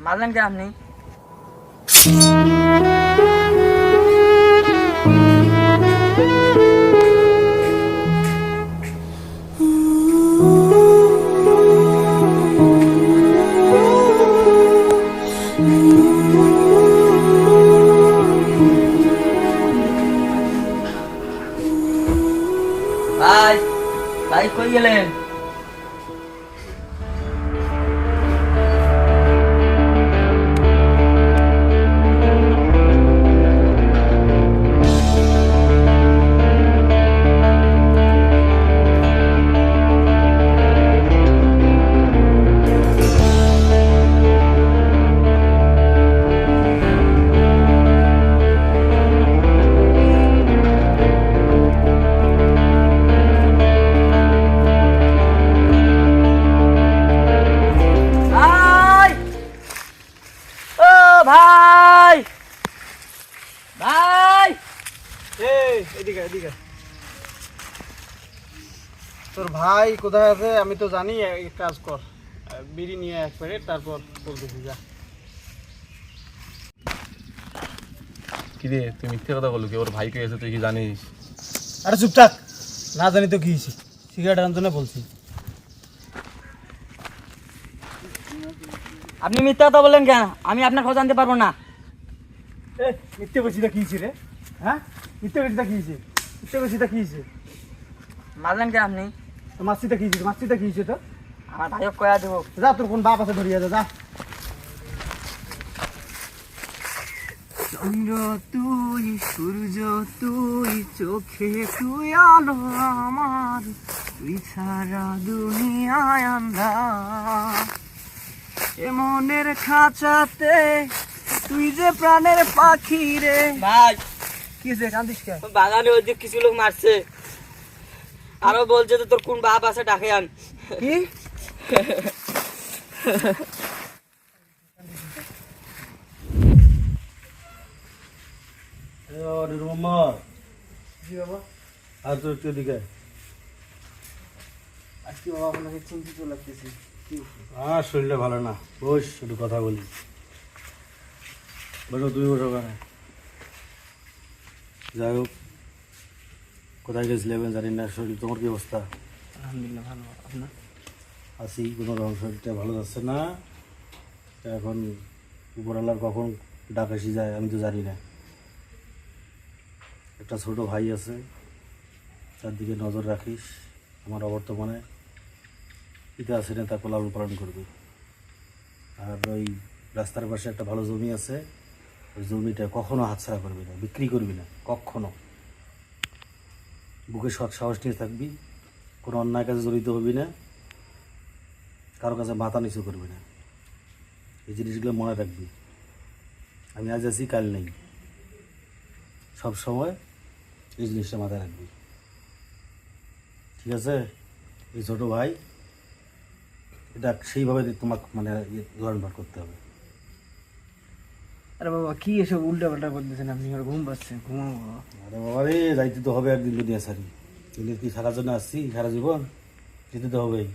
মারলেন কে আপনি? ভাই ভাই কই গেলেন? ভাই ভাই এদিকে এদিকে তোর ভাই কোথায় আছে আমি তো জানি। এক কাজ কর, বিড়ি নিয়ে এক প্যাকেট, তারপর বলতেছি যা। কি রে তুই মিথ্যে কথা বললি? ওর ভাইকে এসে তুই কি জানিস? আরে চুপ থাক, না জানি তো কি হয়েছে। সিগারেট আনতে না বলছি। আপনি মিথ্যা কথা বললেন কেন? আমি আপনার খোঁজ আনতে পারবো না। মিথ্যে বলছি তা কি হয়েছে রে? হ্যাঁ, মিথ্যে বলছি তা কি হয়েছে? মিথ্যে বলছি তা কি হয়েছে? মারলেন কে আপনি? তো মাসিটা কি হয়েছে? মাসিটা কি হয়েছে? তো আমার ভাইও কয়া দেবো। যা, তোর কোন বাপ আছে ধরিয়া যা। চন্দ্র তুই, সূর্য তুই, চোখে তুই আলো আমার, তুই ছাড়া দুনিয়ায় আন্ধার। এ মনের খাঁচাতে তুই যে প্রাণের পাখি রে। ভাই কি হয়েছে? কান্দিস কে? বাগানে ওই যে কিছু লোক মারছে, আরো বলছে তো তোর কোন বাপ আছে ডাকে আন। কি? জি বাবা। আর তোর এদিকে আজকে বাবা আপনাকে চিন্তিত লাগতেছে। আর শরীরটা ভালো না, বস একটু কথা বলি। বসো, তুই বসো ওখানে। যাই হোক, কোথায় গেছিলেন জানি না। শরীর তোমার কি অবস্থা? আলহামদুলিল্লাহ ভালো। আপনার? আছি, কোনো রকম শরীরটা ভালো যাচ্ছে না। তা এখন উপরওয়ালার কখন ডাক আসি যায় আমি তো জানি না। একটা ছোট ভাই আছে, তার দিকে নজর রাখিস। আমার অবর্তমানে পিতা আছে না, তাকে লালন পালন করবি। আর ওই রাস্তার পাশে একটা ভালো জমি আছে, ওই জমিটা কখনো হাতছাড়া করবি না, বিক্রি করবি না কখনো। বুকে সৎ সাহস নিয়ে থাকবি, কোনো অন্যায় কাজে জড়িত হবি না, কারো কাছে মাথা নিচু করবি না। এই জিনিসগুলো মনে রাখবি। আমি আজ আছি, কাল নেই, সব সময় এই জিনিসটা মাথায় রাখবি, ঠিক আছে? এই ছোটো ভাই, এটা সেইভাবে তোমাকে মানে লালন পালন করতে হবে। আরে বাবা কি এসব উল্টা পাল্টা করতেছেন আপনি? আমার ঘুম পাচ্ছে, ঘুমাবো বাবা। আরে বাবা রে, যাইতে তো হবে একদিন দুনিয়া সারি। দুনিয়া কি সারার জন্য আসছি সারা জীবন? যেতে তো হবেই।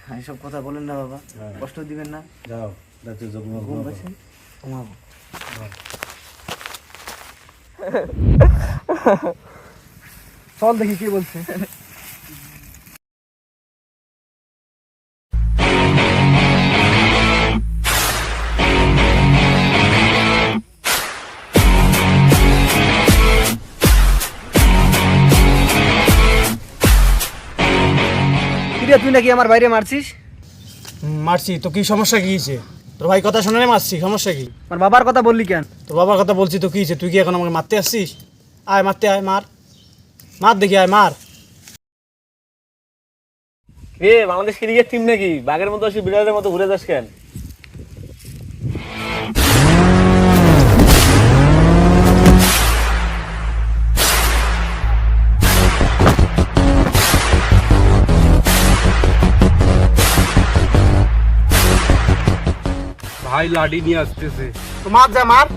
হ্যাঁ, এসব কথা বলেন না বাবা, হ্যাঁ। কষ্ট দিবেন না। যাও, রাত্রে যখন ঘুম পাচ্ছেন, ঘুমাবো। চল দেখি কি বলছে। তুই নাকি আমার বাইরে মারছিস? মারছি তো, কি সমস্যা কি হয়েছে? তোর ভাই কথা শুনে মারছি, সমস্যা কি? আমার বাবার কথা বললি কেন? তোর বাবার কথা বলছি তো, কি হয়েছে? তুই কি এখন আমাকে মারতে আসছিস? আয় মারতে আয়, মার মার দেখি, আয় মার। এ বাংলাদেশ ক্রিকেট টিম নাকি? বাঘের মতো আসি বিড়ালের মতো ঘুরে যাস কেন? ভাই লাঠি নিয়ে আসতেছে। তো মার, যা মার।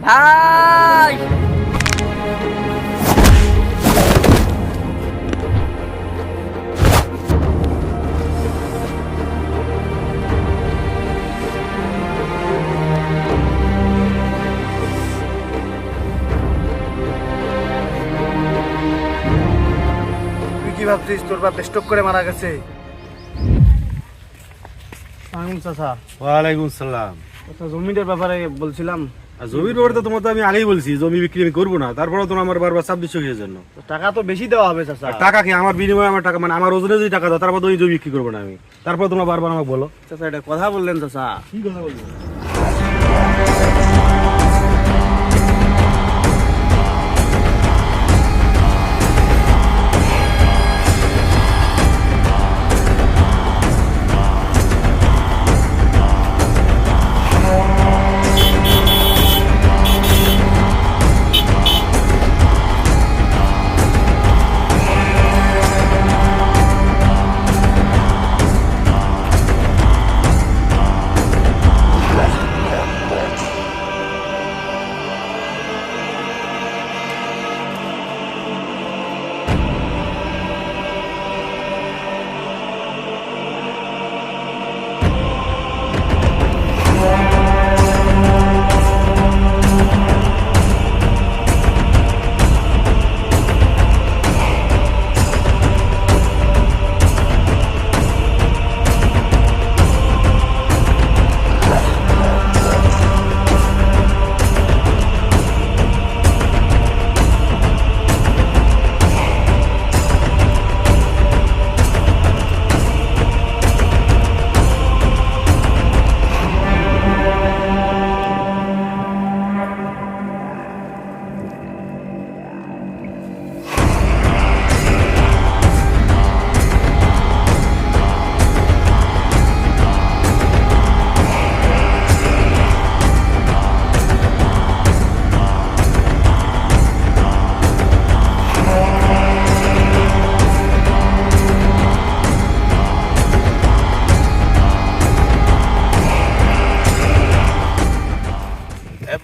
ভাই তুই কি ভাবছিস তোর বাপ স্ট্রোক করে মারা গেছে? সালাম চাচা। ওয়ালাইকুম সালাম। আচ্ছা, জমিটার ব্যাপারে বলছিলাম। আর জমির ব্যাপারে তো তোমার তো আমি আগেই বলছি জমি বিক্রি আমি করবো না, তারপরেও তোমার আমার বারবার চাপ দিচ্ছ কিসের জন্য? তো টাকা তো বেশি দেওয়া হবে চাচা। আর টাকা কি আমার বিনিময়ে আমার টাকা মানে আমার ওজনে যদি টাকা দাও তারপর তো ওই জমি বিক্রি করবো না আমি, তারপর তোমরা বারবার আমাকে বলো। চাচা এটা কথা বললেন চাচা। কি কথা বলবো?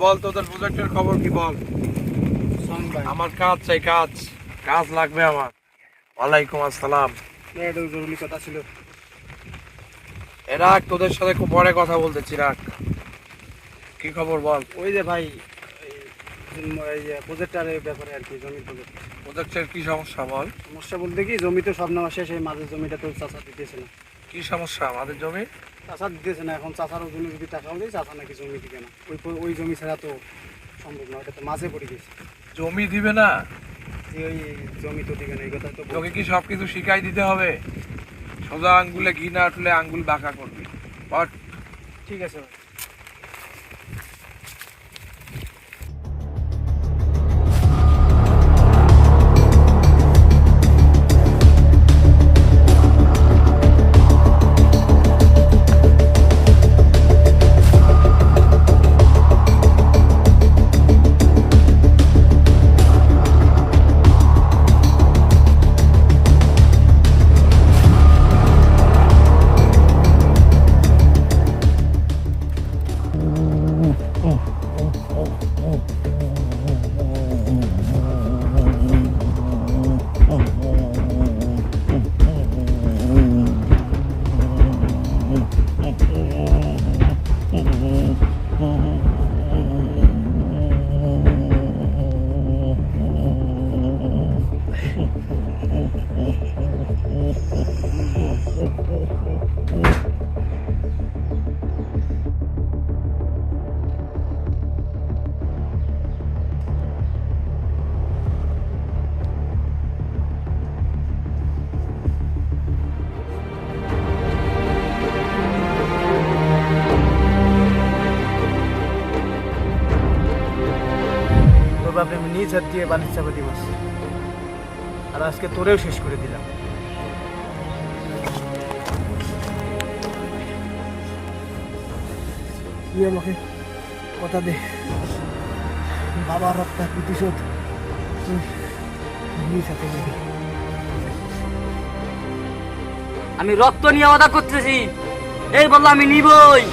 বল তোদের প্রজেক্টের খবর কি বল? আমার কাজ চাই, কাজ লাগবে আমার। ওয়ালাইকুম আসসালাম। এটা জরুরি কথা ছিল। রাখ, তোদের সাথে খুব পরে কথা বলতেছি, রাখ। কি খবর বল? ওই যে ভাই এই প্রজেক্টারের ব্যাপারে আর কি, জমির প্রজেক্ট। প্রজেক্টের কি সমস্যা বল? সমস্যা বলতে কি, জমি তো সব নেওয়া শেষ, এই মাঝের জমিটা তো চাচা দিতেছে না। কি সমস্যা আমাদের জমি? চাচা দিতেছে না, এখন চাচার ওজনে যদি টাকা হলে চাচা নাকি জমি দিবে না। ওই জমি ছাড়া তো সম্ভব না, ওটা তো মাঝে পড়ে গেছে। জমি দিবে না? যে ওই জমি তো দিবে না, এই কথা তো তোকে কি সবকিছু শিখাই দিতে হবে? সোজা আঙ্গুলে ঘি না উঠলে আঙ্গুল বাঁকা করবি। বাট ঠিক আছে ভাই। বাপরে আমি নিজ হাত দিয়ে বালির চাপাতি মারছি, আর আজকে তোরেও শেষ করে দিলাম। তুই আমাকে কথা দে, বাবার হত্যার প্রতিশোধ তুই নিজ হাতে নিবি। আমি রক্ত নিয়ে ওয়াদা করতেছি, এই বললো আমি নিবই।